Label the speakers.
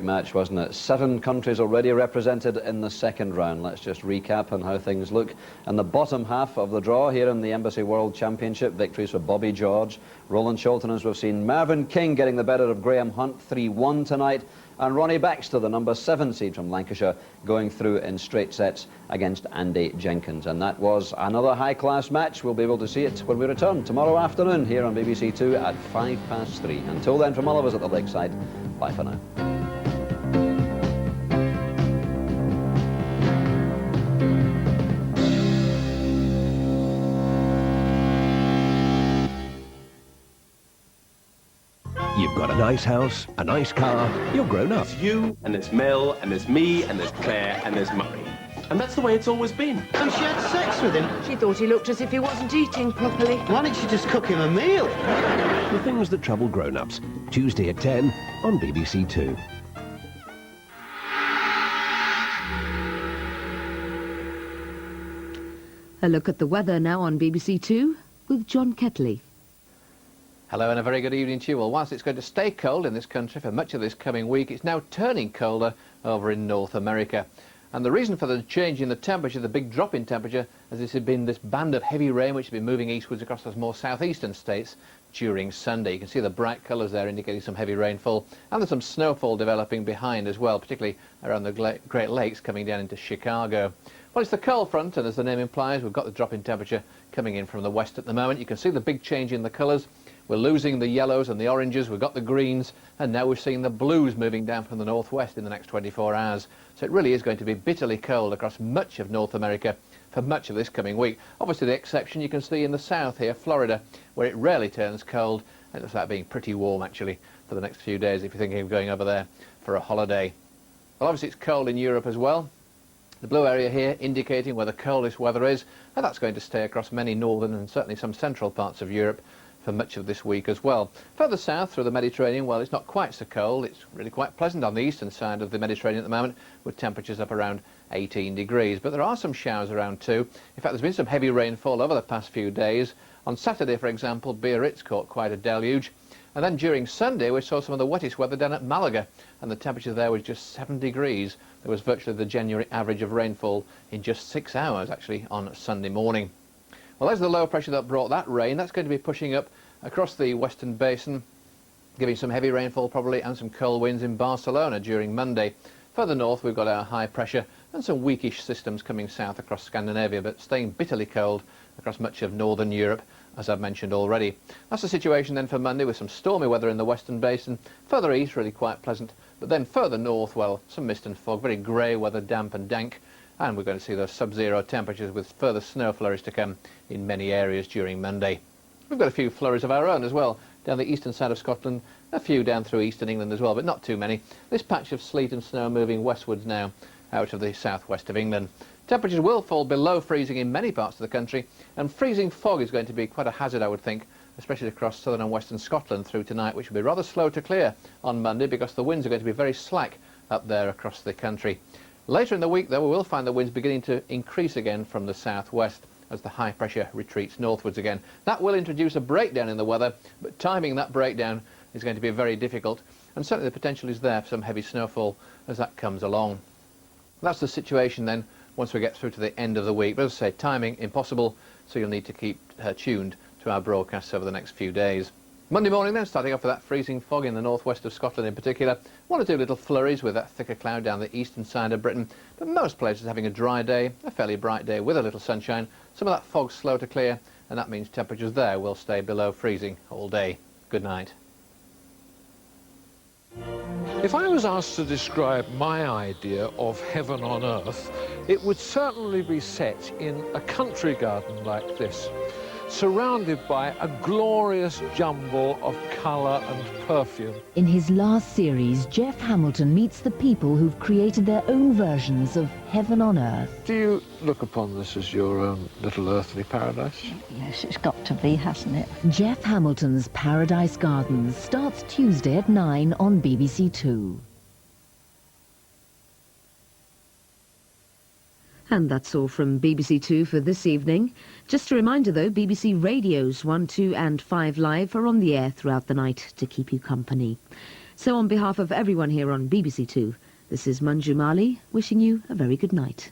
Speaker 1: Match, wasn't it? 7 countries already represented in the second round. Let's just recap on how things look. In the bottom half of the draw here in the Embassy World Championship, victories for Bobby George, Roland Shelton, as we've seen, Mervyn King getting the better of Graham Hunt 3-1 tonight, and Ronnie Baxter, the number 7 seed from Lancashire, going through in straight sets against Andy Jenkins. And that was another high-class match. We'll be able to see it when we return tomorrow afternoon here on BBC2 at 3:05. Until then, from all of us at the Lakeside, bye for now.
Speaker 2: You've got a nice house, a nice car, you're grown up.
Speaker 3: There's you, and there's Mel, and there's me, and there's Claire, and there's Murray. And that's the way it's always been.
Speaker 4: And she had sex with him.
Speaker 5: She thought he looked as if he wasn't eating properly.
Speaker 4: Why didn't she just cook him a meal?
Speaker 2: The things that trouble grown-ups. Tuesday at 10 on BBC2.
Speaker 6: A look at the weather now on BBC2 with John Kettley.
Speaker 7: Hello and a very good evening to you. Well, whilst it's going to stay cold in this country for much of this coming week, it's now turning colder over in North America. And the reason for the change in the temperature, the big drop in temperature, as this has been this band of heavy rain which has been moving eastwards across those more southeastern states during Sunday. You can see the bright colours there indicating some heavy rainfall, and there's some snowfall developing behind as well, particularly around the Great Lakes coming down into Chicago. Well, it's the cold front, and as the name implies, we've got the drop in temperature coming in from the west at the moment. You can see the big change in the colours. We're losing the yellows and the oranges, we've got the greens, and now we're seeing the blues moving down from the northwest in the next 24 hours. So it really is going to be bitterly cold across much of North America for much of this coming week. Obviously the exception you can see in the south here, Florida, where it rarely turns cold. It looks like being pretty warm actually for the next few days if you're thinking of going over there for a holiday. Well, obviously it's cold in Europe as well. The blue area here indicating where the coldest weather is, and that's going to stay across many northern and certainly some central parts of Europe for much of this week as well. Further south through the Mediterranean, well, it's not quite so cold. It's really quite pleasant on the eastern side of the Mediterranean at the moment, with temperatures up around 18 degrees. But there are some showers around too. In fact, there's been some heavy rainfall over the past few days. On Saturday, for example, Biarritz caught quite a deluge. And then during Sunday, we saw some of the wettest weather down at Malaga, and the temperature there was just 7 degrees. There was virtually the January average of rainfall in just 6 hours, actually, on Sunday morning. Well, there's the low pressure that brought that rain. That's going to be pushing up across the western basin, giving some heavy rainfall probably and some cold winds in Barcelona during Monday. Further north, we've got our high pressure and some weakish systems coming south across Scandinavia, but staying bitterly cold across much of northern Europe, as I've mentioned already. That's the situation then for Monday, with some stormy weather in the western basin. Further east, really quite pleasant, but then further north, well, some mist and fog, very grey weather, damp and dank. And we're going to see those sub-zero temperatures with further snow flurries to come in many areas during Monday. We've got a few flurries of our own as well, down the eastern side of Scotland, a few down through eastern England as well, but not too many. This patch of sleet and snow moving westwards now, out of the southwest of England. Temperatures will fall below freezing in many parts of the country, and freezing fog is going to be quite a hazard, I would think, especially across southern and western Scotland through tonight, which will be rather slow to clear on Monday because the winds are going to be very slack up there across the country. Later in the week, though, we will find the winds beginning to increase again from the southwest as the high pressure retreats northwards again. That will introduce a breakdown in the weather, but timing that breakdown is going to be very difficult, and certainly the potential is there for some heavy snowfall as that comes along. That's the situation then once we get through to the end of the week. But as I say, timing impossible, so you'll need to keep tuned to our broadcasts over the next few days. Monday morning then, starting off with that freezing fog in the northwest of Scotland in particular. One or two little flurries with that thicker cloud down the eastern side of Britain, but most places having a dry day, a fairly bright day with a little sunshine. Some of that fog slow to clear, and that means temperatures there will stay below freezing all day. Good night.
Speaker 8: If I was asked to describe my idea of heaven on earth, it would certainly be set in a country garden like this, surrounded by a glorious jumble of colour and perfume.
Speaker 6: In his last series, Jeff Hamilton meets the people who've created their own versions of heaven on earth.
Speaker 8: Do you look upon this as your own little earthly paradise?
Speaker 9: Yes, it's got to be, hasn't it?
Speaker 6: Jeff Hamilton's Paradise Gardens starts Tuesday at 9 on BBC2. And that's all from BBC2 for this evening. Just a reminder though, BBC Radio's 1, 2 and 5 Live are on the air throughout the night to keep you company. So on behalf of everyone here on BBC2, this is Manju Mali wishing you a very good night.